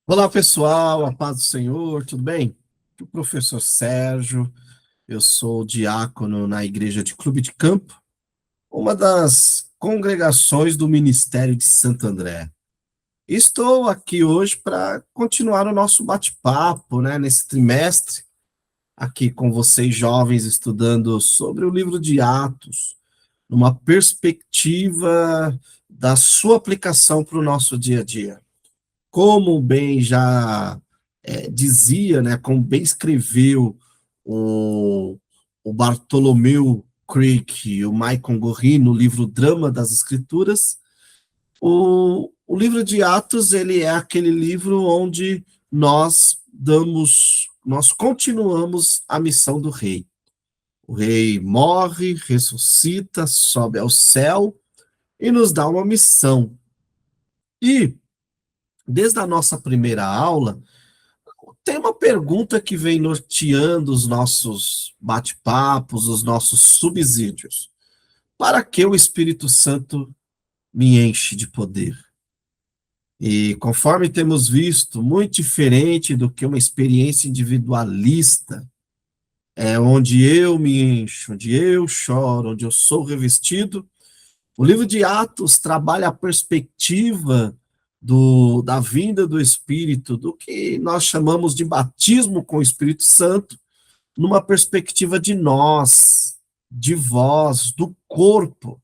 Olá, pessoal, a paz do Senhor, tudo bem? Aqui é o professor Sérgio, eu sou diácono na Igreja de Clube de Campo, uma das congregações do Ministério de Santo André. Estou aqui hoje para continuar o nosso bate-papo, né, nesse trimestre, aqui com vocês jovens estudando sobre o livro de Atos, numa perspectiva da sua aplicação para o nosso dia a dia. Como bem já dizia, né, como bem escreveu o, o Bartolomeu Crick e o Michael Gorry no livro Drama das Escrituras, o livro de Atos ele é aquele livro onde nós continuamos a missão do rei. O rei morre, ressuscita, sobe ao céu e nos dá uma missão. E desde a nossa primeira aula, tem uma pergunta que vem norteando os nossos bate-papos, os nossos subsídios. Para que o Espírito Santo me enche de poder? E conforme temos visto, muito diferente do que uma experiência individualista, onde eu me encho, onde eu choro, onde eu sou revestido, o livro de Atos trabalha a perspectiva da vinda do Espírito, do que nós chamamos de batismo com o Espírito Santo, numa perspectiva de nós, de vós, do corpo.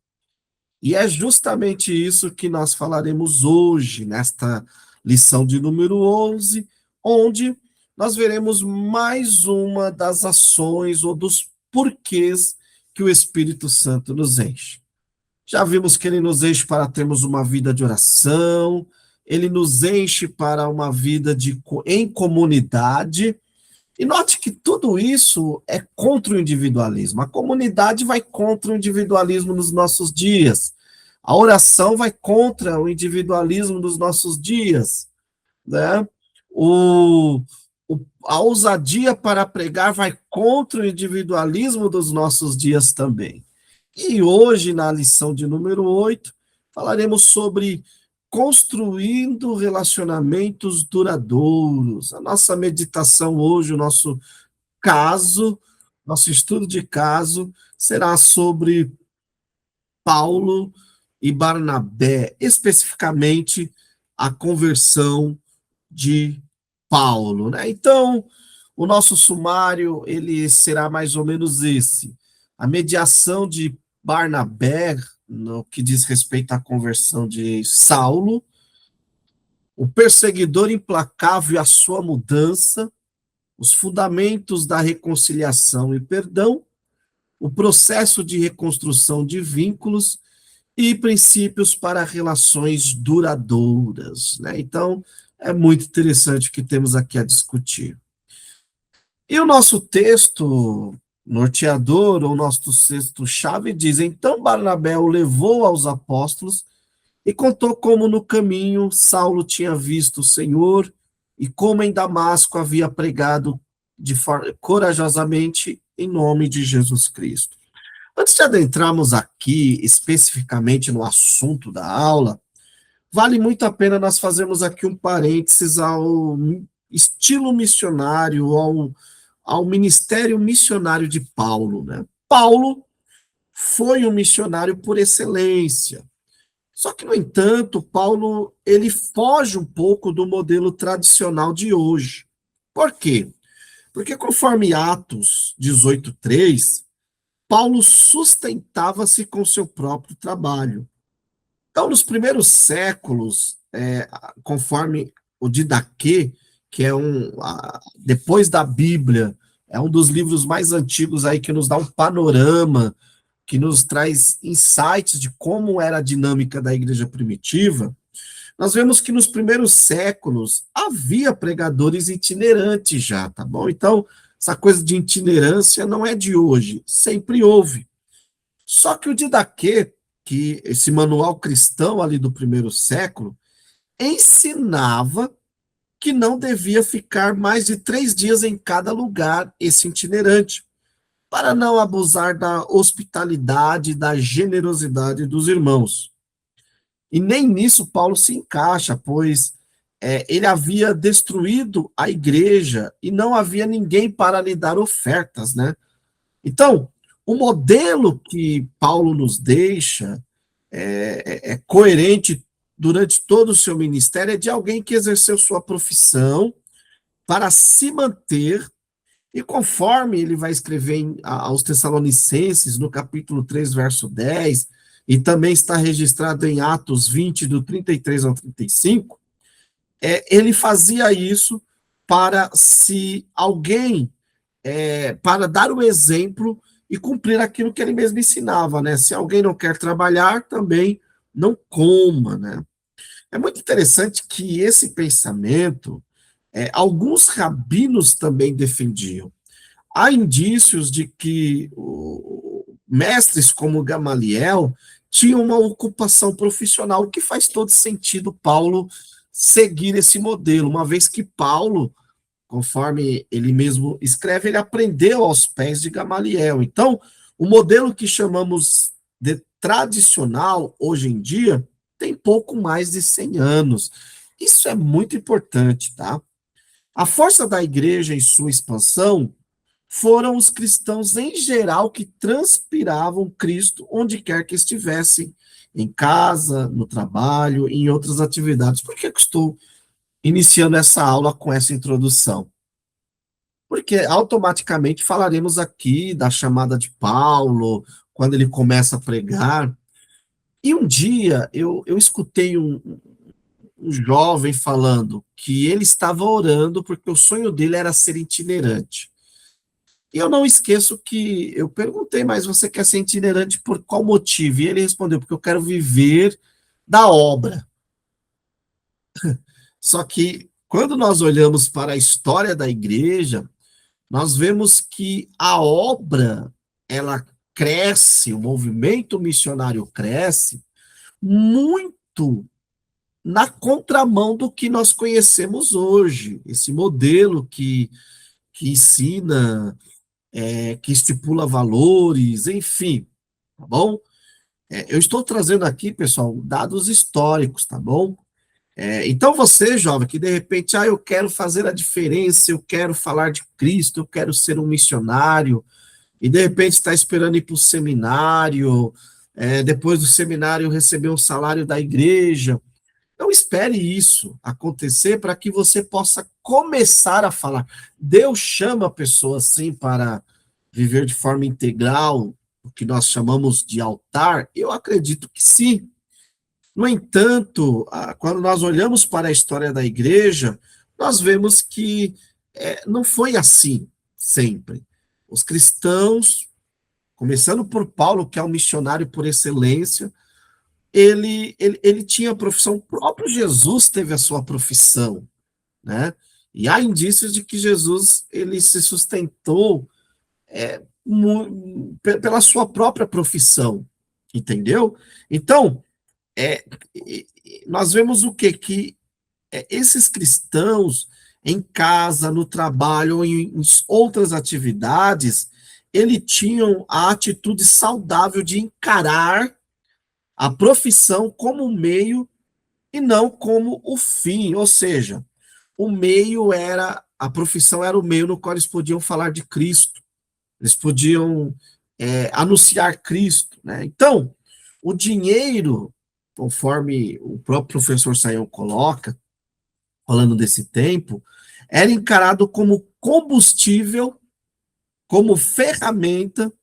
E é justamente isso que nós falaremos hoje, nesta lição de número 11, onde nós veremos mais uma das ações ou dos porquês que o Espírito Santo nos enche. Já vimos que ele nos enche para termos uma vida de oração, ele nos enche para uma vida em comunidade. E note que tudo isso é contra o individualismo. A comunidade vai contra o individualismo nos nossos dias. A oração vai contra o individualismo dos nossos dias, né? O, a ousadia para pregar vai contra o individualismo dos nossos dias também. E hoje, na lição de número 8, falaremos sobre construindo relacionamentos duradouros. A nossa meditação hoje, o nosso caso, nosso estudo de caso, será sobre Paulo e Barnabé, especificamente a conversão de Paulo, né? Então, o nosso sumário ele será mais ou menos esse: a mediação de Barnabé no que diz respeito à conversão de Saulo, o perseguidor implacável e a sua mudança, os fundamentos da reconciliação e perdão, o processo de reconstrução de vínculos e princípios para relações duradouras, né? Então, é muito interessante o que temos aqui a discutir. E o nosso texto norteador, ou nosso texto-chave, diz: Então Barnabé o levou aos apóstolos e contou como no caminho Saulo tinha visto o Senhor e como em Damasco havia pregado corajosamente em nome de Jesus Cristo. Antes de adentrarmos aqui especificamente no assunto da aula, vale muito a pena nós fazermos aqui um parênteses ao estilo missionário, ao ministério missionário de Paulo, né? Paulo foi um missionário por excelência. Só que, no entanto, Paulo ele foge um pouco do modelo tradicional de hoje. Por quê? Porque conforme Atos 18:3, Paulo sustentava-se com seu próprio trabalho. Então, nos primeiros séculos, conforme o Didaquê, que é depois da Bíblia, é um dos livros mais antigos aí que nos dá um panorama, que nos traz insights de como era a dinâmica da igreja primitiva. Nós vemos que nos primeiros séculos havia pregadores itinerantes já, tá bom? Então, essa coisa de itinerância não é de hoje, sempre houve. Só que o Didaquê, que esse manual cristão ali do primeiro século, ensinava que não devia ficar mais de 3 dias em cada lugar esse itinerante, para não abusar da hospitalidade, da generosidade dos irmãos. E nem nisso Paulo se encaixa, pois ele havia destruído a igreja e não havia ninguém para lhe dar ofertas, né? Então, o modelo que Paulo nos deixa é coerente durante todo o seu ministério, é de alguém que exerceu sua profissão para se manter, e conforme ele vai escrever aos Tessalonicenses, no capítulo 3, verso 10, e também está registrado em Atos 20, do 33 ao 35, ele fazia isso para se alguém, para dar o exemplo e cumprir aquilo que ele mesmo ensinava, né? Se alguém não quer trabalhar, também não coma, né? É muito interessante que esse pensamento, alguns rabinos também defendiam. Há indícios de que mestres como Gamaliel tinham uma ocupação profissional, o que faz todo sentido Paulo seguir esse modelo, uma vez que Paulo, conforme ele mesmo escreve, ele aprendeu aos pés de Gamaliel. Então, o modelo que chamamos de tradicional hoje em dia tem pouco mais de 100 anos. Isso é muito importante, tá? A força da igreja em sua expansão foram os cristãos em geral que transpiravam Cristo onde quer que estivessem, em casa, no trabalho, em outras atividades. Por que eu estou iniciando essa aula com essa introdução? Porque automaticamente falaremos aqui da chamada de Paulo, quando ele começa a pregar. E um dia eu escutei um jovem falando que ele estava orando porque o sonho dele era ser itinerante. E eu não esqueço que eu perguntei, mas você quer ser itinerante por qual motivo? E ele respondeu, porque eu quero viver da obra. Só que quando nós olhamos para a história da igreja, nós vemos que a obra, ela cresce, o movimento missionário cresce muito na contramão do que nós conhecemos hoje. Esse modelo que ensina, que estipula valores, enfim, tá bom? Eu estou trazendo aqui, pessoal, dados históricos, tá bom? Então você, jovem, que de repente, eu quero fazer a diferença, eu quero falar de Cristo, eu quero ser um missionário, e de repente está esperando ir para o seminário, depois do seminário receber um salário da igreja. Não espere isso acontecer para que você possa começar a falar. Deus chama a pessoa assim para viver de forma integral, o que nós chamamos de altar? Eu acredito que sim. No entanto, quando nós olhamos para a história da igreja, nós vemos que não foi assim sempre. Os cristãos, começando por Paulo, que é um missionário por excelência, ele tinha a profissão, o próprio Jesus teve a sua profissão, né? E há indícios de que Jesus ele se sustentou pela sua própria profissão, entendeu? Então, é, nós vemos o quê? Que esses cristãos, em casa, no trabalho ou em outras atividades, eles tinham a atitude saudável de encarar a profissão como um meio e não como o fim, ou seja, o meio era, a profissão era o meio no qual eles podiam falar de Cristo, eles podiam anunciar Cristo, né? Então, o dinheiro, conforme o próprio professor Sayão coloca, falando desse tempo, era encarado como combustível, como ferramenta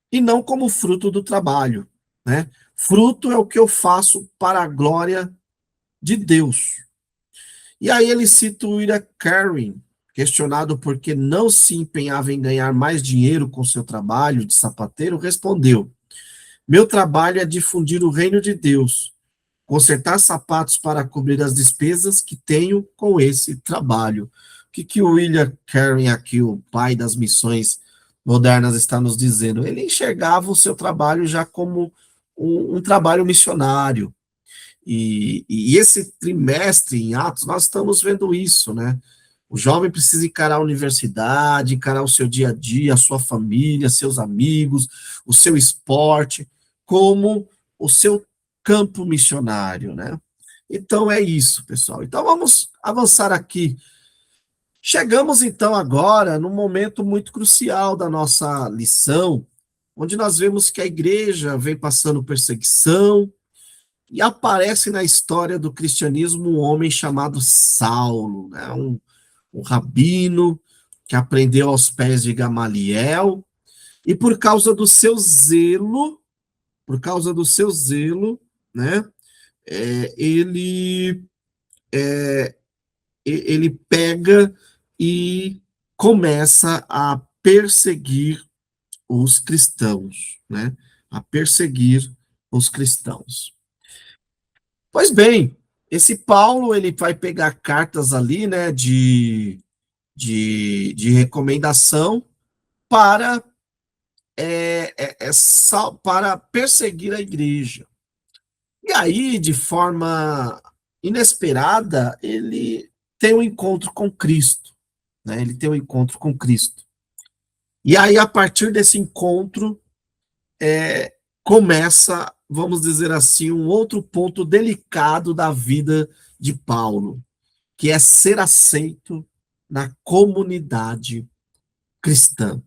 e não como fruto do trabalho, né? Fruto é o que eu faço para a glória de Deus. E aí ele cita o Ira Carin, questionado por que não se empenhava em ganhar mais dinheiro com seu trabalho de sapateiro, respondeu: meu trabalho é difundir o reino de Deus, consertar sapatos para cobrir as despesas que tenho com esse trabalho. O que o William Carey, aqui, o pai das missões modernas, está nos dizendo? Ele enxergava o seu trabalho já como um trabalho missionário. E esse trimestre em Atos, nós estamos vendo isso, né? O jovem precisa encarar a universidade, encarar o seu dia a dia, a sua família, seus amigos, o seu esporte, como o seu campo missionário, né? Então é isso, pessoal. Então vamos avançar aqui. Chegamos então agora num momento muito crucial da nossa lição, onde nós vemos que a igreja vem passando perseguição e aparece na história do cristianismo um homem chamado Saulo, né? Um rabino que aprendeu aos pés de Gamaliel, e por causa do seu zelo, né, ele ele pega e começa a perseguir os cristãos, né? A perseguir os cristãos. Pois bem, esse Paulo ele vai pegar cartas ali, né, de recomendação para para perseguir a igreja. E aí, de forma inesperada, ele tem um encontro com Cristo, né? Ele tem um encontro com Cristo. E aí, a partir desse encontro, começa, vamos dizer assim, um outro ponto delicado da vida de Paulo, que é ser aceito na comunidade cristã.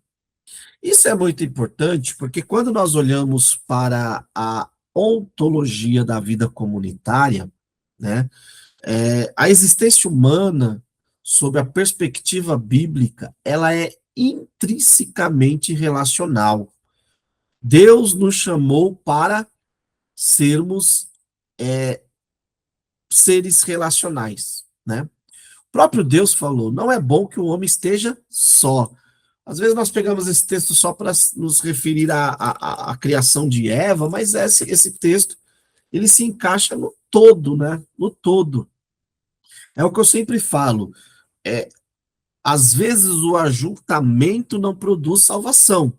Isso é muito importante porque quando nós olhamos para a ontologia da vida comunitária, né, a existência humana, sob a perspectiva bíblica, ela é intrinsecamente relacional. Deus nos chamou para sermos seres relacionais, né? O próprio Deus falou: não é bom que o homem esteja só. Às vezes nós pegamos esse texto só para nos referir à criação de Eva, mas esse texto ele se encaixa no todo, né? No todo. É o que eu sempre falo. É, às vezes o ajuntamento não produz salvação,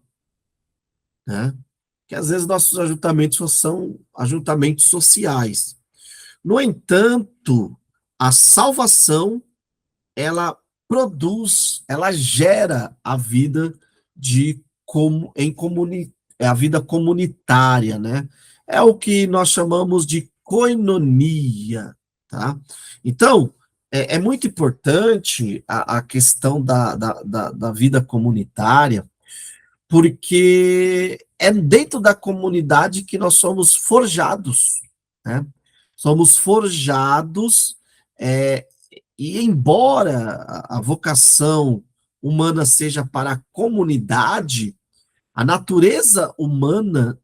né? Que às vezes nossos ajuntamentos só são ajuntamentos sociais. No entanto, a salvação ela produz, ela gera a vida a vida comunitária, né? É o que nós chamamos de koinonia, tá? Então, é muito importante a questão da vida comunitária, porque é dentro da comunidade que nós somos forjados, né? Somos forjados, é, e embora a vocação humana seja para a comunidade, a natureza humana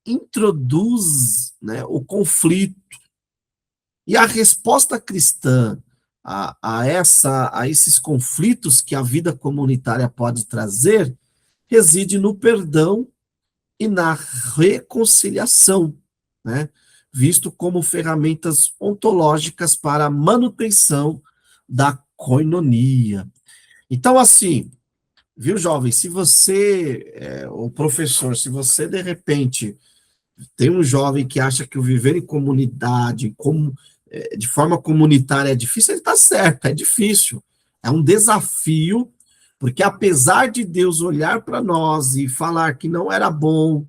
introduz, né, o conflito. E a resposta cristã a esses conflitos que a vida comunitária pode trazer reside no perdão e na reconciliação, né? Visto como ferramentas ontológicas para a manutenção da koinonia. Então, assim, viu, jovem, se você, o professor, se você de repente tem um jovem que acha que o viver em comunidade, de forma comunitária é difícil, ele está certo, é difícil. É um desafio, porque apesar de Deus olhar para nós e falar que não era bom,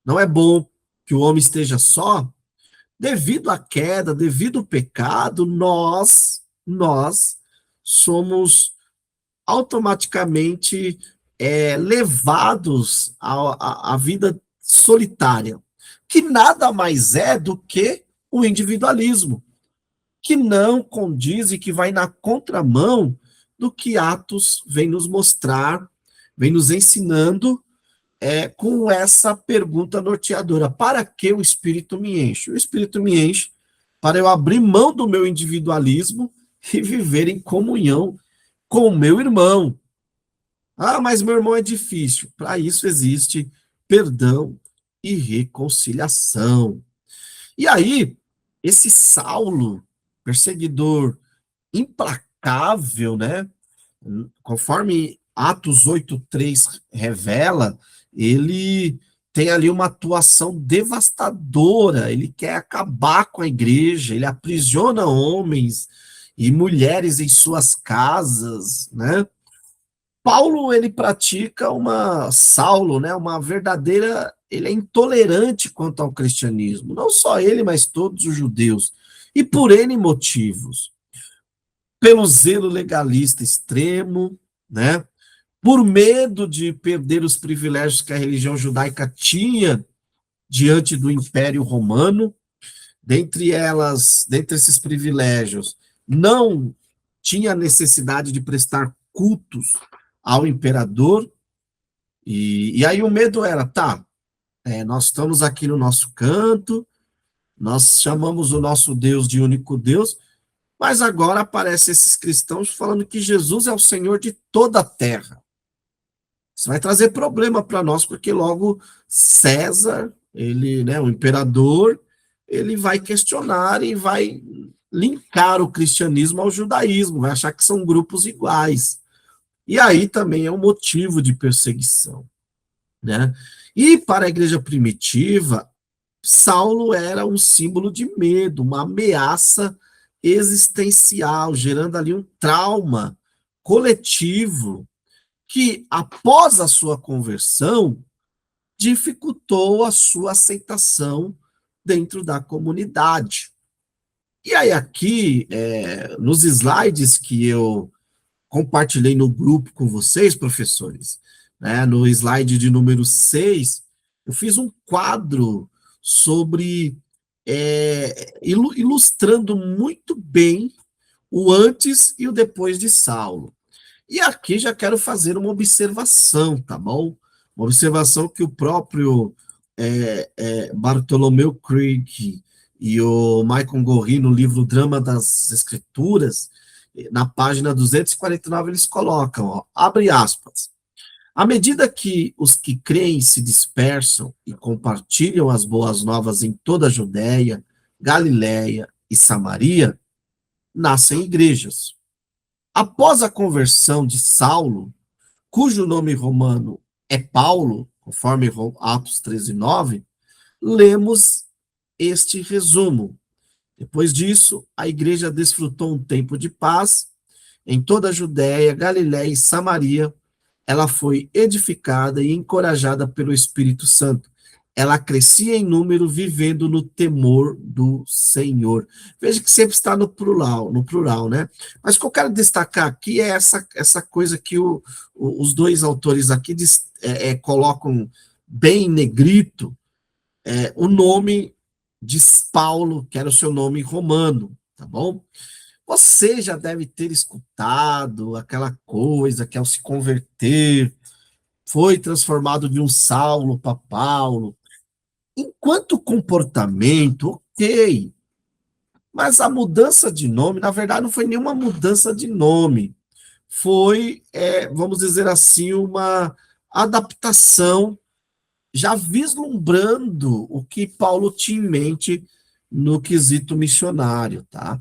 não é bom que o homem esteja só, devido à queda, devido ao pecado, nós somos automaticamente levados à vida solitária, que nada mais é do que o individualismo, que não condiz e que vai na contramão do que Atos vem nos mostrar, vem nos ensinando com essa pergunta norteadora: para que o Espírito me enche? O Espírito me enche para eu abrir mão do meu individualismo e viver em comunhão com o meu irmão. Ah, mas meu irmão é difícil. Para isso existe perdão e reconciliação. E aí, esse Saulo, perseguidor implacável, né? Conforme Atos 8:3 revela, ele tem ali uma atuação devastadora, ele quer acabar com a igreja, ele aprisiona homens e mulheres em suas casas, né? Paulo, ele pratica Saulo, né, uma verdadeira, ele é intolerante quanto ao cristianismo, não só ele, mas todos os judeus, e por N motivos. pelo zelo legalista extremo, né? Por medo de perder os privilégios que a religião judaica tinha diante do Império Romano, dentre esses privilégios, não tinha necessidade de prestar cultos ao imperador, e aí o medo era, tá, nós estamos aqui no nosso canto, nós chamamos o nosso Deus de único Deus, mas agora aparecem esses cristãos falando que Jesus é o Senhor de toda a terra. Isso vai trazer problema para nós, porque logo César, ele, né, o imperador, ele vai questionar e vai linkar o cristianismo ao judaísmo, vai achar que são grupos iguais. E aí também é um motivo de perseguição, né? E para a igreja primitiva, Saulo era um símbolo de medo, uma ameaça existencial, gerando ali um trauma coletivo que, após a sua conversão, dificultou a sua aceitação dentro da comunidade. E aí, aqui, nos slides que eu compartilhei no grupo com vocês, professores, né, no slide de número 6, eu fiz um quadro sobre, ilustrando muito bem o antes e o depois de Saulo. E aqui já quero fazer uma observação, tá bom? Uma observação que o próprio Bartolomeu Crick e o Michael Gorry, no livro Drama das Escrituras, na página 249, eles colocam, ó, abre aspas, à medida que os que creem se dispersam e compartilham as boas novas em toda a Judéia, Galiléia e Samaria, nascem igrejas. Após a conversão de Saulo, cujo nome romano é Paulo, conforme Atos 13:9, lemos este resumo. Depois disso, a igreja desfrutou um tempo de paz em toda a Judéia, Galiléia e Samaria. Ela foi edificada e encorajada pelo Espírito Santo. Ela crescia em número, vivendo no temor do Senhor. Veja que sempre está no plural, né? Mas o que eu quero destacar aqui é essa coisa que os dois autores aqui colocam bem em negrito, o nome de Paulo, que era o seu nome romano, tá bom? Você já deve ter escutado aquela coisa que ao se converter foi transformado de um Saulo para Paulo. Enquanto comportamento, ok. Mas a mudança de nome, na verdade, não foi nenhuma mudança de nome. Foi, vamos dizer assim, uma adaptação, já vislumbrando o que Paulo tinha em mente no quesito missionário, tá?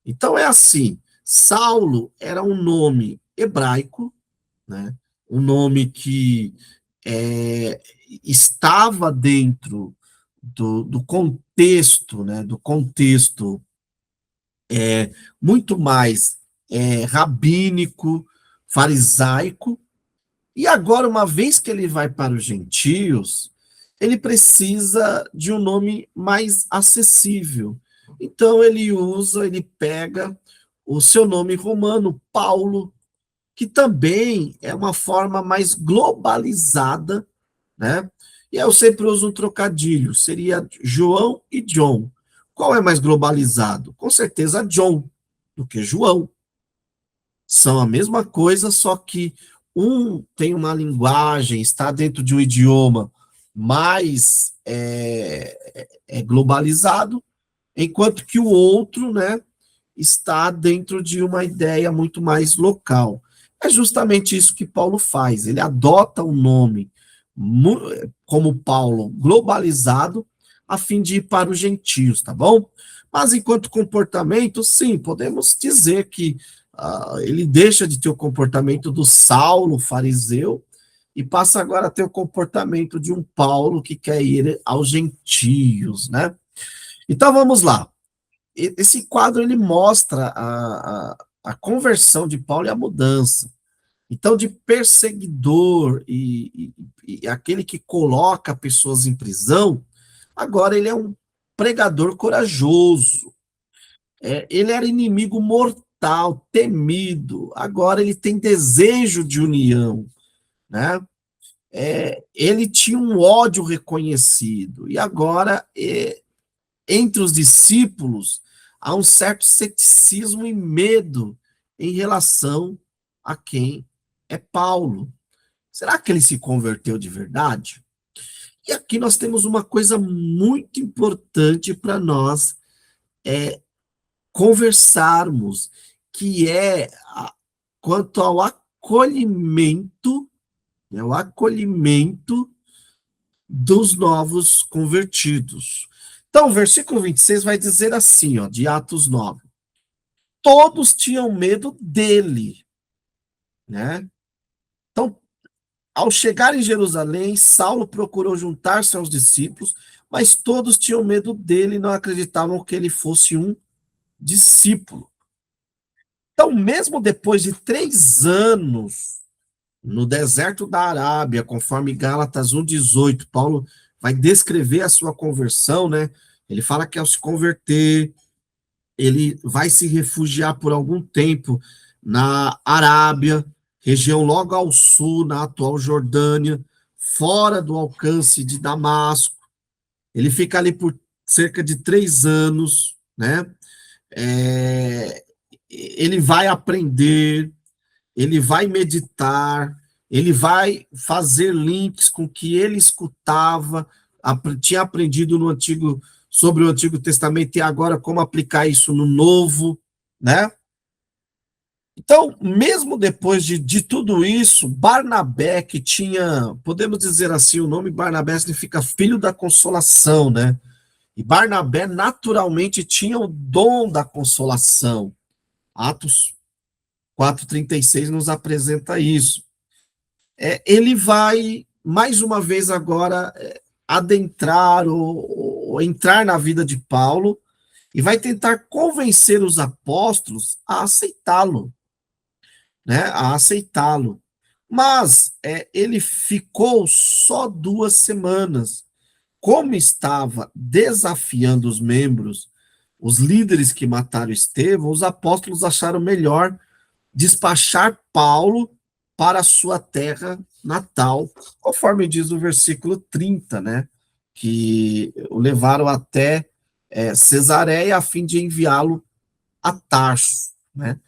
Então é assim, Saulo era um nome hebraico, né? Um nome que é, estava dentro do contexto, né? Do contexto muito mais rabínico, farisaico, e agora, uma vez que ele vai para os gentios, ele precisa de um nome mais acessível. Então ele pega o seu nome romano, Paulo, que também é uma forma mais globalizada, né? E eu sempre uso um trocadilho, seria João e John. Qual é mais globalizado? Com certeza John, do que João. São a mesma coisa, só que um tem uma linguagem, está dentro de um idioma mais globalizado, enquanto que o outro, né, está dentro de uma ideia muito mais local. É justamente isso que Paulo faz. Ele adota um nome como Paulo globalizado, a fim de ir para os gentios, tá bom? Mas enquanto comportamento, sim, podemos dizer que ele deixa de ter o comportamento do Saulo fariseu e passa agora a ter o comportamento de um Paulo que quer ir aos gentios, né? Então vamos lá. Esse quadro ele mostra a conversão de Paulo e a mudança. Então, de perseguidor e aquele que coloca pessoas em prisão, agora ele é um pregador corajoso. Ele era inimigo mortal tal, temido. Agora ele tem desejo de união, né? Ele tinha um ódio reconhecido, e agora, entre os discípulos, há um certo ceticismo e medo em relação a quem é Paulo. Será que ele se converteu de verdade? E aqui nós temos uma coisa muito importante para nós conversarmos, que é quanto ao acolhimento, né, o acolhimento dos novos convertidos. Então, o versículo 26 vai dizer assim, ó, de Atos 9. Todos tinham medo dele, né? Então, ao chegar em Jerusalém, Saulo procurou juntar-se aos discípulos, mas todos tinham medo dele e não acreditavam que ele fosse um discípulo. Então, mesmo depois de 3 anos no deserto da Arábia, conforme Gálatas 1,18, Paulo vai descrever a sua conversão, né? Ele fala que ao se converter, ele vai se refugiar por algum tempo na Arábia, região logo ao sul, na atual Jordânia, fora do alcance de Damasco. Ele fica ali por cerca de 3 anos, né? Ele vai aprender, ele vai meditar, ele vai fazer links com o que ele escutava, tinha aprendido no antigo, sobre o Antigo Testamento, e agora como aplicar isso no Novo, né? Então, mesmo depois de tudo isso, Barnabé, que tinha, podemos dizer assim, o nome Barnabé significa filho da consolação, né? E Barnabé naturalmente tinha o dom da consolação. Atos 4,36 nos apresenta isso. Ele vai, mais uma vez agora, adentrar ou entrar na vida de Paulo e vai tentar convencer os apóstolos a aceitá-lo, né? A aceitá-lo. Mas ele ficou só 2 semanas. Como estava desafiando os membros, os líderes que mataram Estevão, os apóstolos acharam melhor despachar Paulo para a sua terra natal, conforme diz o versículo 30, né? Que o levaram até Cesareia a fim de enviá-lo a Tarso, né?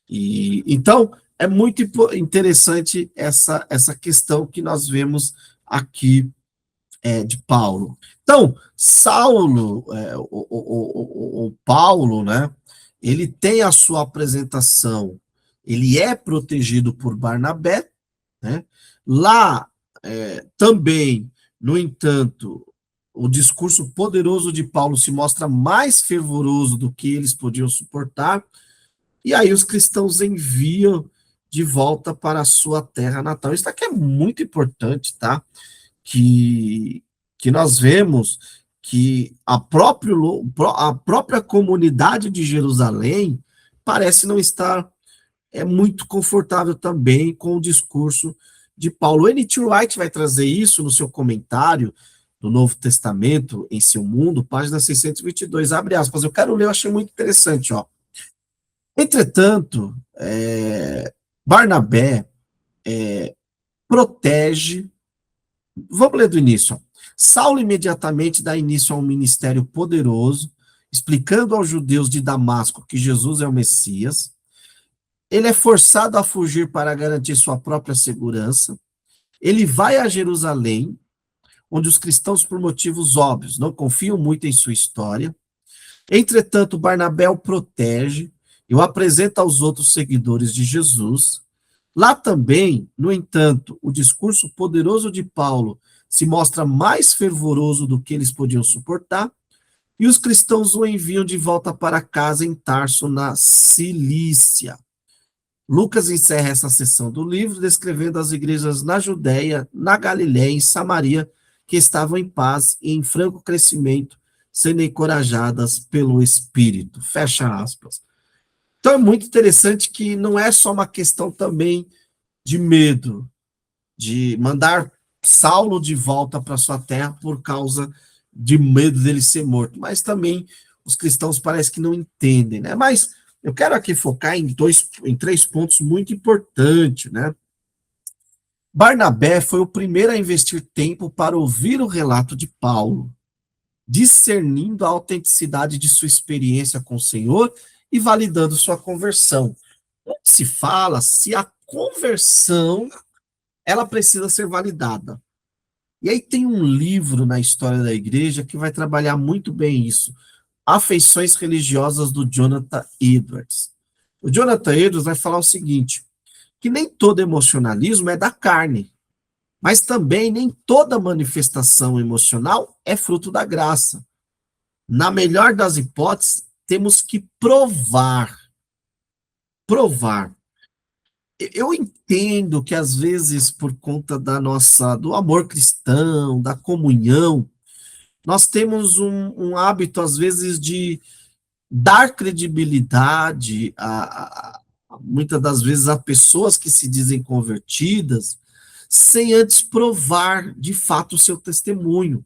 E então é muito interessante essa questão que nós vemos aqui de Paulo. Então, Saulo, o Paulo, né? Ele tem a sua apresentação, ele é protegido por Barnabé, né? Lá também, no entanto, o discurso poderoso de Paulo se mostra mais fervoroso do que eles podiam suportar, e aí os cristãos enviam de volta para a sua terra natal. Isso aqui é muito importante, tá? Que nós vemos que a própria comunidade de Jerusalém parece não estar muito confortável também com o discurso de Paulo. N.T. Wright vai trazer isso no seu comentário do Novo Testamento em seu mundo, página 622, abre aspas, eu quero ler, eu achei muito interessante, ó. Entretanto, Barnabé protege. Vamos ler do início. Saulo imediatamente dá início a um ministério poderoso, explicando aos judeus de Damasco que Jesus é o Messias. Ele é forçado a fugir para garantir sua própria segurança. Ele vai a Jerusalém, onde os cristãos, por motivos óbvios, não confiam muito em sua história. Entretanto, Barnabé o protege e o apresenta aos outros seguidores de Jesus. Lá também, no entanto, o discurso poderoso de Paulo se mostra mais fervoroso do que eles podiam suportar, e os cristãos o enviam de volta para casa em Tarso, na Cilícia. Lucas encerra essa seção do livro descrevendo as igrejas na Judéia, na Galiléia e em Samaria, que estavam em paz e em franco crescimento, sendo encorajadas pelo Espírito. Fecha aspas. Então é muito interessante que não é só uma questão também de medo, de mandar Saulo de volta para sua terra por causa de medo dele ser morto, mas também os cristãos parece que não entendem, né? Mas Eu quero aqui focar em três pontos muito importantes, né? Barnabé foi o primeiro a investir tempo para ouvir o relato de Paulo, discernindo a autenticidade de sua experiência com o Senhor e validando sua conversão. Quando se fala se a conversão ela precisa ser validada. E aí tem um livro na história da igreja que vai trabalhar muito bem isso. Afeições Religiosas, do Jonathan Edwards. O Jonathan Edwards vai falar o seguinte, que nem todo emocionalismo é da carne, mas também nem toda manifestação emocional é fruto da graça. Na melhor das hipóteses, temos que provar. Provar. Eu entendo que às vezes por conta do amor cristão, da comunhão, nós temos um hábito às vezes de dar credibilidade muitas das vezes a pessoas que se dizem convertidas, sem antes provar de fato o seu testemunho.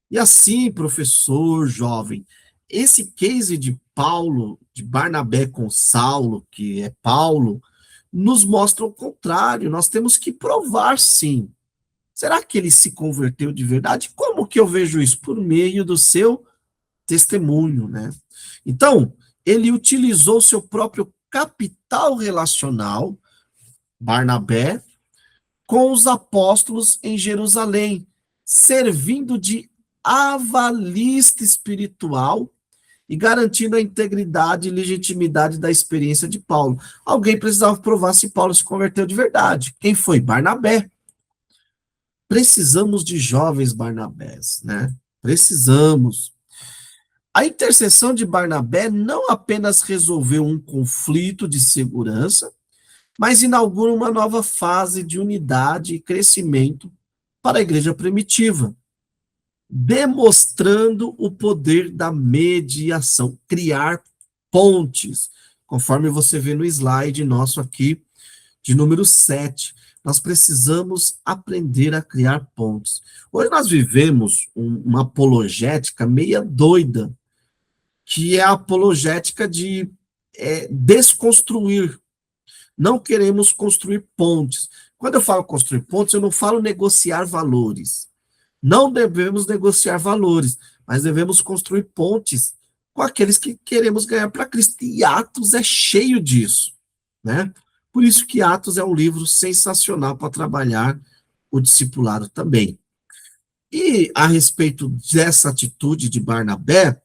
E assim, professor jovem, esse case de Paulo, de Barnabé com Saulo, que é Paulo, nos mostra o contrário. Nós temos que provar, sim. Será que ele se converteu de verdade? Como que eu vejo isso? Por meio do seu testemunho, né? Então, ele utilizou seu próprio capital relacional, Barnabé, com os apóstolos em Jerusalém, servindo de avalista espiritual e garantindo a integridade e legitimidade da experiência de Paulo. Alguém precisava provar se Paulo se converteu de verdade. Quem foi? Barnabé. Precisamos de jovens Barnabés, né? Precisamos. A intercessão de Barnabé não apenas resolveu um conflito de segurança, mas inaugura uma nova fase de unidade e crescimento para a igreja primitiva, demonstrando o poder da mediação, criar pontes, conforme você vê no slide nosso aqui, de número 7. Nós precisamos aprender a criar pontes. Hoje nós vivemos uma apologética meia doida, que é a apologética de desconstruir. Não queremos construir pontes. Quando eu falo construir pontes, eu não falo negociar valores. Não devemos negociar valores, mas devemos construir pontes com aqueles que queremos ganhar para Cristo. E Atos é cheio disso, né? Por isso que Atos é um livro sensacional para trabalhar o discipulado também. E a respeito dessa atitude de Barnabé,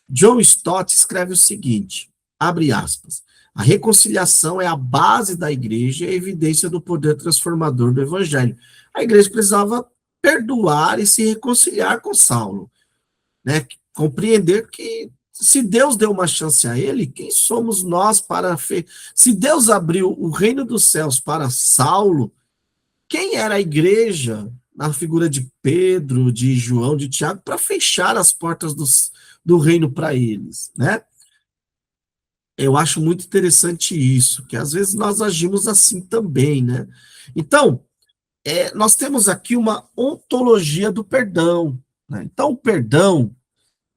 John Stott escreve o seguinte, abre aspas, a reconciliação é a base da igreja e a evidência do poder transformador do evangelho. A igreja precisava perdoar e se reconciliar com Saulo, né? Compreender que se Deus deu uma chance a ele, quem somos nós para... Se Deus abriu o reino dos céus para Saulo, quem era a igreja, na figura de Pedro, de João, de Tiago, para fechar as portas do reino para eles, né? Eu acho muito interessante isso, que às vezes nós agimos assim também, né? Então, nós temos aqui uma ontologia do perdão, né? Então, o perdão,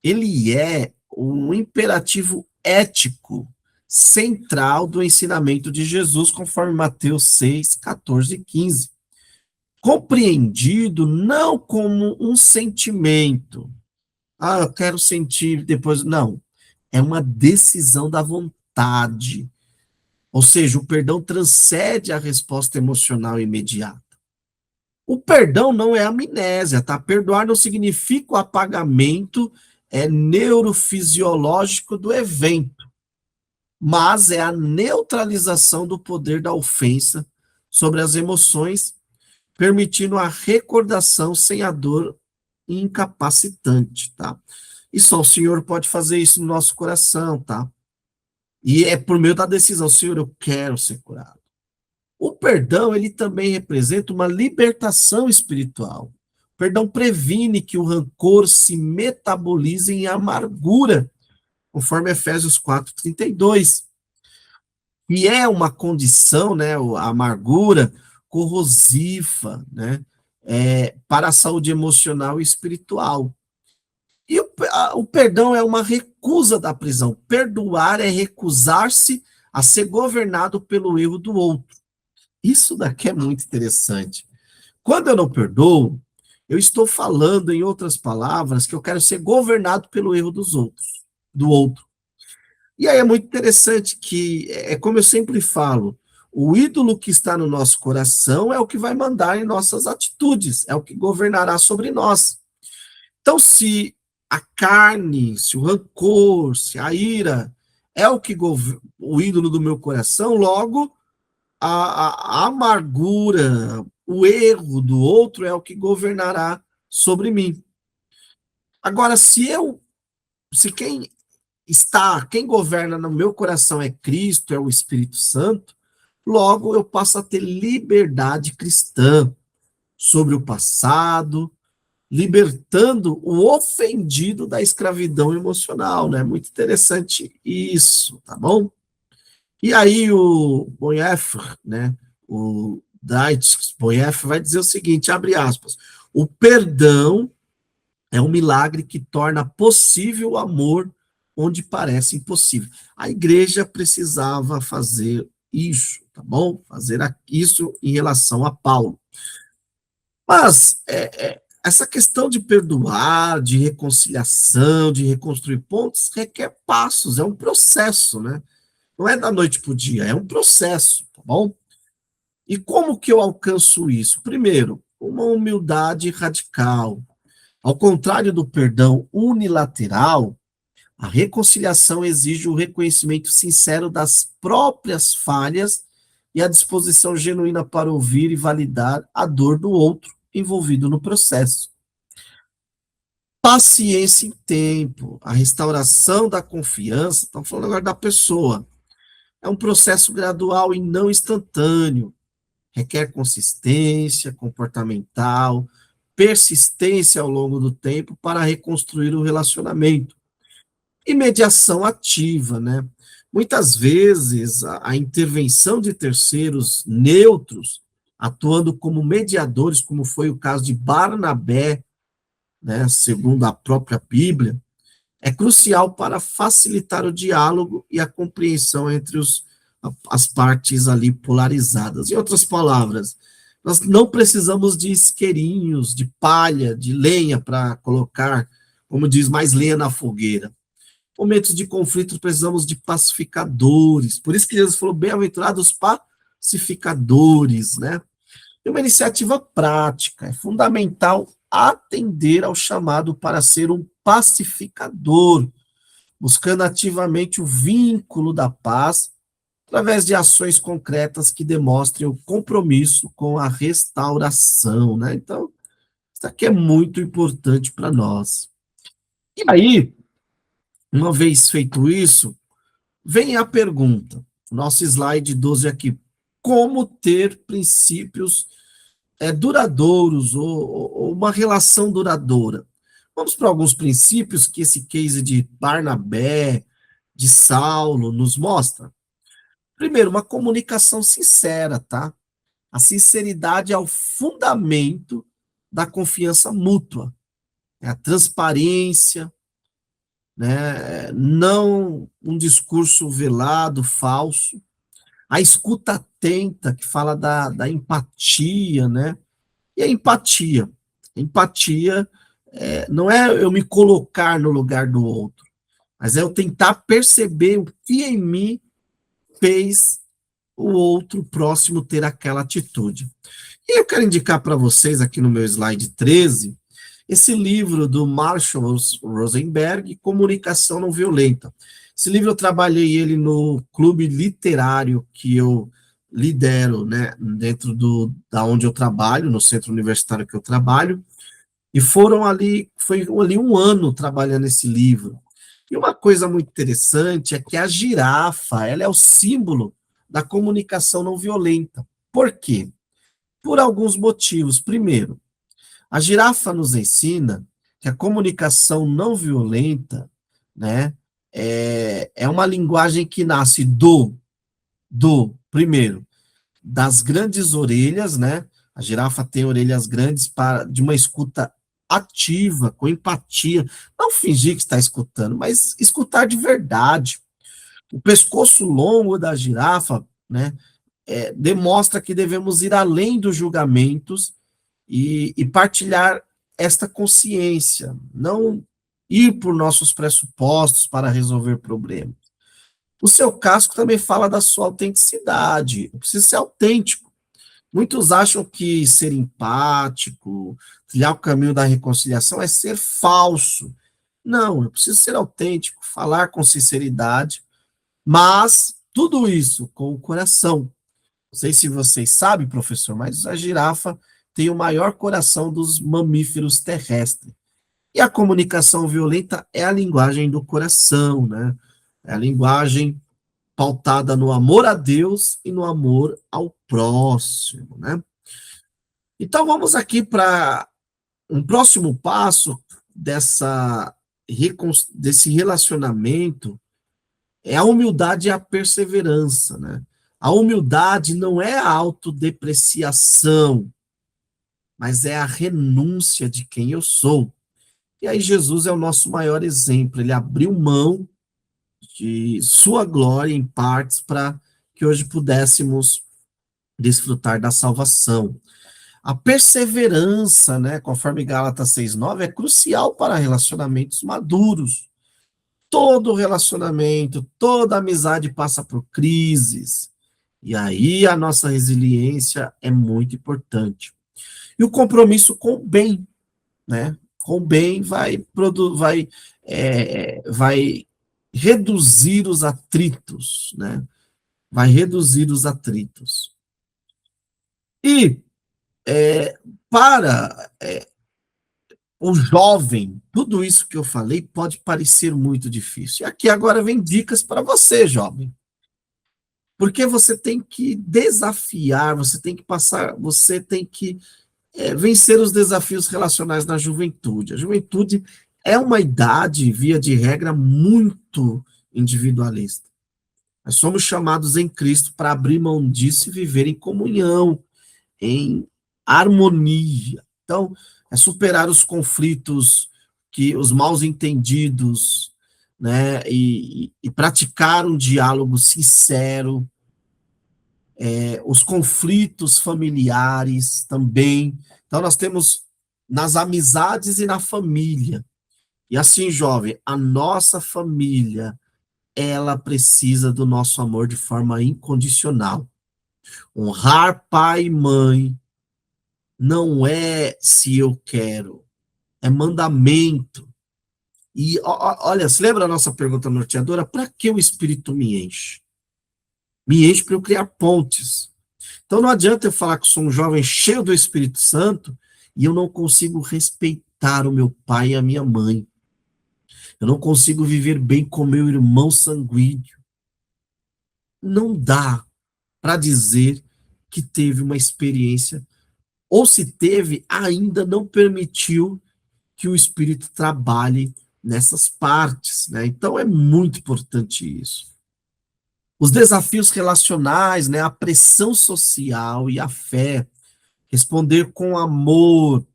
ele é um imperativo ético central do ensinamento de Jesus, conforme Mateus 6, 14 e 15. Compreendido não como um sentimento. Ah, eu quero sentir depois. Não. É uma decisão da vontade. Ou seja, o perdão transcende a resposta emocional imediata. O perdão não é amnésia, tá? Perdoar não significa o apagamento neurofisiológico do evento, mas é a neutralização do poder da ofensa sobre as emoções, permitindo a recordação sem a dor incapacitante, tá? E só o Senhor pode fazer isso no nosso coração, tá? E é por meio da decisão, Senhor, eu quero ser curado. O perdão, ele também representa uma libertação espiritual. O perdão previne que o rancor se metabolize em amargura, conforme Efésios 4:32. E é uma condição, né, a amargura corrosiva, né, para a saúde emocional e espiritual. E o perdão é uma recusa da prisão. Perdoar é recusar-se a ser governado pelo erro do outro. Isso daqui é muito interessante. Quando eu não perdoo, eu estou falando, em outras palavras, que eu quero ser governado pelo erro dos outros, do outro. E aí é muito interessante que, é como eu sempre falo, o ídolo que está no nosso coração é o que vai mandar em nossas atitudes, é o que governará sobre nós. Então, se a carne, se o rancor, se a ira é o ídolo do meu coração, logo a amargura, o erro do outro é o que governará sobre mim. Agora, se quem governa no meu coração é Cristo, é o Espírito Santo, logo eu passo a ter liberdade cristã sobre o passado, libertando o ofendido da escravidão emocional, né? Muito interessante isso, tá bom? E aí o Bonhoeffer, né? O Dietrich Bonhoeffer vai dizer o seguinte, abre aspas, o perdão é um milagre que torna possível o amor onde parece impossível. A igreja precisava fazer isso, tá bom? Fazer isso em relação a Paulo. Mas essa questão de perdoar, de reconciliação, de reconstruir pontos, requer passos, é um processo, né? Não é da noite para o dia, é um processo, tá bom? E como que eu alcanço isso? Primeiro, uma humildade radical. Ao contrário do perdão unilateral, a reconciliação exige o reconhecimento sincero das próprias falhas e a disposição genuína para ouvir e validar a dor do outro envolvido no processo. Paciência em tempo, a restauração da confiança, estamos falando agora da pessoa, é um processo gradual e não instantâneo, requer consistência comportamental, persistência ao longo do tempo para reconstruir o relacionamento. E mediação ativa, né? Muitas vezes a intervenção de terceiros neutros, atuando como mediadores, como foi o caso de Barnabé, né, segundo a própria Bíblia, é crucial para facilitar o diálogo e a compreensão entre as partes ali polarizadas. Em outras palavras, nós não precisamos de isqueirinhos, de palha, de lenha para colocar, como diz, mais lenha na fogueira. Momentos de conflito precisamos de pacificadores. Por isso que Jesus falou, bem-aventurados pacificadores, né? E uma iniciativa prática. É fundamental atender ao chamado para ser um pacificador, buscando ativamente o vínculo da paz através de ações concretas que demonstrem o compromisso com a restauração, né? Então, isso aqui é muito importante para nós. E aí, uma vez feito isso, vem a pergunta, nosso slide 12 aqui, como ter princípios duradouros ou uma relação duradoura? Vamos para alguns princípios que esse case de Barnabé, de Saulo, nos mostra. Primeiro, uma comunicação sincera, tá? A sinceridade é o fundamento da confiança mútua. É a transparência, né? Não um discurso velado, falso. A escuta atenta, que fala da empatia, né? E a empatia? Empatia não é eu me colocar no lugar do outro, mas é eu tentar perceber o que em mim fez o outro próximo ter aquela atitude. E eu quero indicar para vocês aqui no meu slide 13, esse livro do Marshall Rosenberg, Comunicação Não Violenta. Esse livro eu trabalhei ele no clube literário que eu lidero, né, dentro da onde eu trabalho, no centro universitário que eu trabalho, e foi ali um ano trabalhando esse livro. E uma coisa muito interessante é que a girafa, ela é o símbolo da comunicação não violenta. Por quê? Por alguns motivos. Primeiro, a girafa nos ensina que a comunicação não violenta, né, é uma linguagem que nasce primeiro, das grandes orelhas, né? A girafa tem orelhas grandes de uma escuta ativa, com empatia. Não fingir que está escutando, mas escutar de verdade. O pescoço longo da girafa, né, demostra que devemos ir além dos julgamentos e partilhar esta consciência, não ir por nossos pressupostos para resolver problemas. O seu casco também fala da sua autenticidade. Eu preciso ser autêntico. Muitos acham que ser empático, trilhar o caminho da reconciliação é ser falso. Não, eu preciso ser autêntico, falar com sinceridade, mas tudo isso com o coração. Não sei se vocês sabem, professor, mas a girafa tem o maior coração dos mamíferos terrestres. E a comunicação violenta é a linguagem do coração, né? É a linguagem pautada no amor a Deus e no amor ao próximo, né? Então vamos aqui para um próximo passo desse relacionamento, é a humildade e a perseverança, né? A humildade não é a autodepreciação, mas é a renúncia de quem eu sou. E aí Jesus é o nosso maior exemplo. Ele abriu mão de sua glória em partes para que hoje pudéssemos desfrutar da salvação. A perseverança, né, conforme Gálatas 6:9, é crucial para relacionamentos maduros. Todo relacionamento, toda amizade passa por crises. E aí a nossa resiliência é muito importante. E o compromisso com o bem, né? Com o bem vai reduzir os atritos, né? Vai reduzir os atritos. E para o jovem, tudo isso que eu falei pode parecer muito difícil. E aqui agora vem dicas para você, jovem. Porque você tem que desafiar, você tem que passar, você tem que vencer os desafios relacionais na juventude. A juventude é uma idade, via de regra, muito individualista. Nós somos chamados em Cristo para abrir mão disso e viver em comunhão, em harmonia. Então, é superar os conflitos, os mal entendidos, né, e praticar um diálogo sincero, os conflitos familiares também. Então, nós temos nas amizades e na família. E assim, jovem, a nossa família, ela precisa do nosso amor de forma incondicional. Honrar pai e mãe não é se eu quero, é mandamento. E olha, se lembra a nossa pergunta norteadora? Para que o Espírito me enche? Me enche para eu criar pontes. Então não adianta eu falar que sou um jovem cheio do Espírito Santo e eu não consigo respeitar o meu pai e a minha mãe. Eu não consigo viver bem com meu irmão sanguíneo. Não dá para dizer que teve uma experiência, ou se teve, ainda não permitiu que o Espírito trabalhe nessas partes, né? Então é muito importante isso. Os desafios relacionais, né, a pressão social e a fé, responder com amor.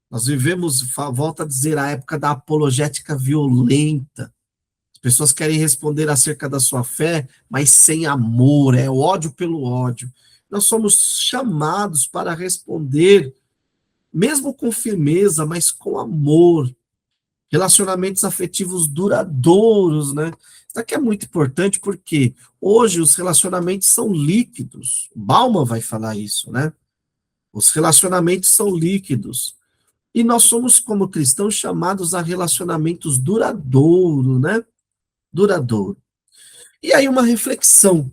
Nós vivemos, volto a dizer, a época da apologética violenta. As pessoas querem responder acerca da sua fé, mas sem amor, é ódio pelo ódio. Nós somos chamados para responder, mesmo com firmeza, mas com amor. Relacionamentos afetivos duradouros, né? Isso aqui é muito importante porque hoje os relacionamentos são líquidos. Bauman vai falar isso, né? Os relacionamentos são líquidos. E nós somos, como cristãos, chamados a relacionamentos duradouros, né? Duradouro. E aí uma reflexão.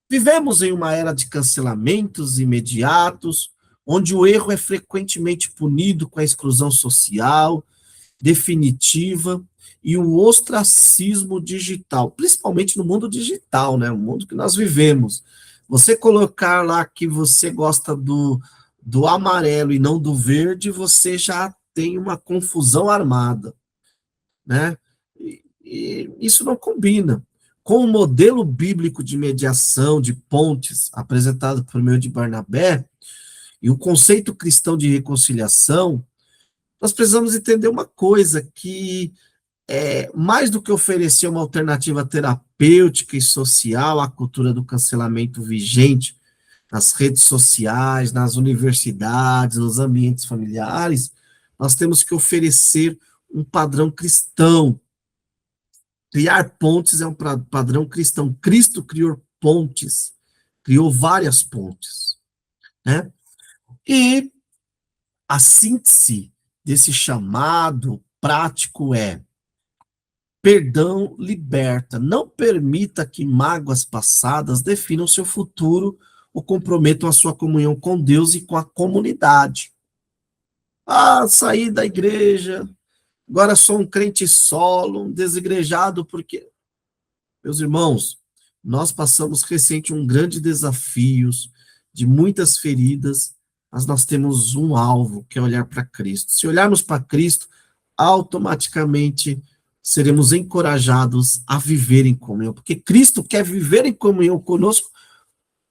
Vivemos em uma era de cancelamentos imediatos, onde o erro é frequentemente punido com a exclusão social, definitiva, e o ostracismo digital, principalmente no mundo digital, né? O mundo que nós vivemos. Você colocar lá que você gosta do amarelo e não do verde, você já tem uma confusão armada, né? E isso não combina. Com o modelo bíblico de mediação, de pontes, apresentado por meio de Barnabé, e o conceito cristão de reconciliação, nós precisamos entender uma coisa, que mais do que oferecer uma alternativa terapêutica e social à cultura do cancelamento vigente nas redes sociais, nas universidades, nos ambientes familiares, nós temos que oferecer um padrão cristão. Criar pontes é um padrão cristão. Cristo criou pontes, criou várias pontes, né? E a síntese desse chamado prático é: perdão liberta. Não permita que mágoas passadas definam seu futuro ou comprometam a sua comunhão com Deus e com a comunidade. Ah, saí da igreja, agora sou um crente solo, um desigrejado, porque... Meus irmãos, nós passamos recente um grande desafio, de muitas feridas, mas nós temos um alvo, que é olhar para Cristo. Se olharmos para Cristo, automaticamente seremos encorajados a viver em comunhão, porque Cristo quer viver em comunhão conosco,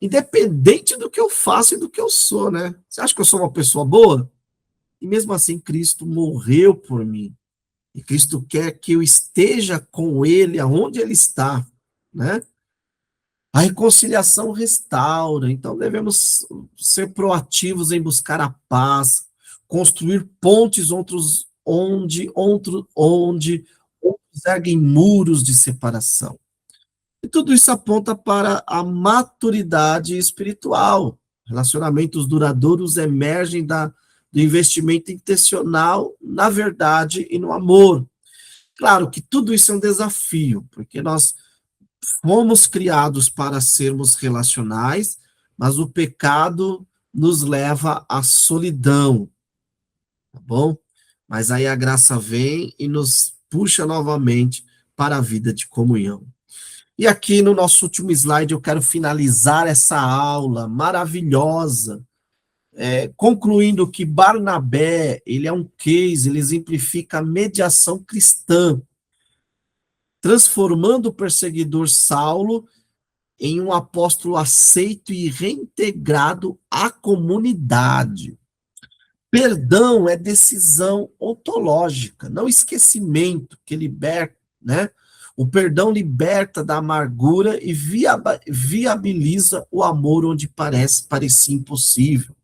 independente do que eu faço e do que eu sou, né? Você acha que eu sou uma pessoa boa? E mesmo assim, Cristo morreu por mim. E Cristo quer que eu esteja com Ele aonde Ele está, né? A reconciliação restaura, então devemos ser proativos em buscar a paz, construir pontes onde outros erguem muros de separação. E tudo isso aponta para a maturidade espiritual. Relacionamentos duradouros emergem do investimento intencional na verdade e no amor. Claro que tudo isso é um desafio, porque nós fomos criados para sermos relacionais, mas o pecado nos leva à solidão, tá bom? Mas aí a graça vem e nos puxa novamente para a vida de comunhão. E aqui no nosso último slide eu quero finalizar essa aula maravilhosa, concluindo que Barnabé, ele é um case, ele exemplifica a mediação cristã, transformando o perseguidor Saulo em um apóstolo aceito e reintegrado à comunidade. Perdão é decisão ontológica, não esquecimento, que liberta, né? O perdão liberta da amargura e viabiliza o amor onde parecia impossível.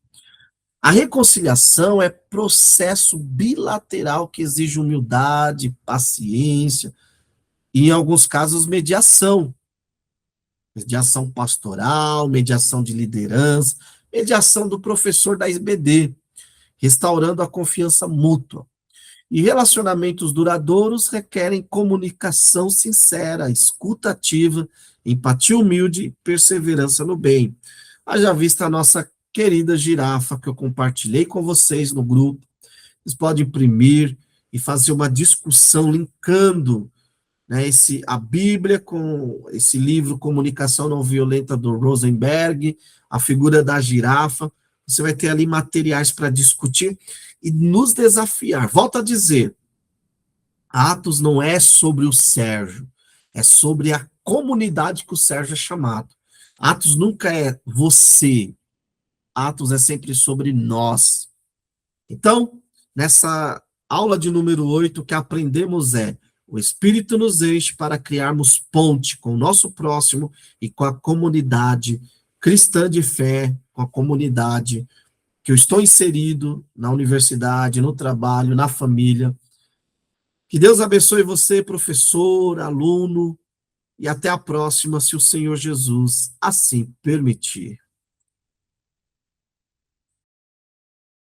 A reconciliação é processo bilateral que exige humildade, paciência e, em alguns casos, mediação pastoral, mediação de liderança, mediação do professor da IBD, restaurando a confiança mútua. E relacionamentos duradouros requerem comunicação sincera, escuta ativa, empatia humilde e perseverança no bem. Haja vista a nossa querida girafa que eu compartilhei com vocês no grupo. Vocês podem imprimir e fazer uma discussão linkando, né, a Bíblia com esse livro Comunicação Não Violenta do Rosenberg, a figura da girafa. Você vai ter ali materiais para discutir e nos desafiar. Volto a dizer, Atos não é sobre o Sérgio, é sobre a comunidade que o Sérgio é chamado. Atos nunca é você, Atos é sempre sobre nós. Então, nessa aula de número 8, o que aprendemos é: o Espírito nos enche para criarmos ponte com o nosso próximo e com a comunidade cristã de fé, com a comunidade que eu estou inserido na universidade, no trabalho, na família. Que Deus abençoe você, professor, aluno, e até a próxima, se o Senhor Jesus assim permitir.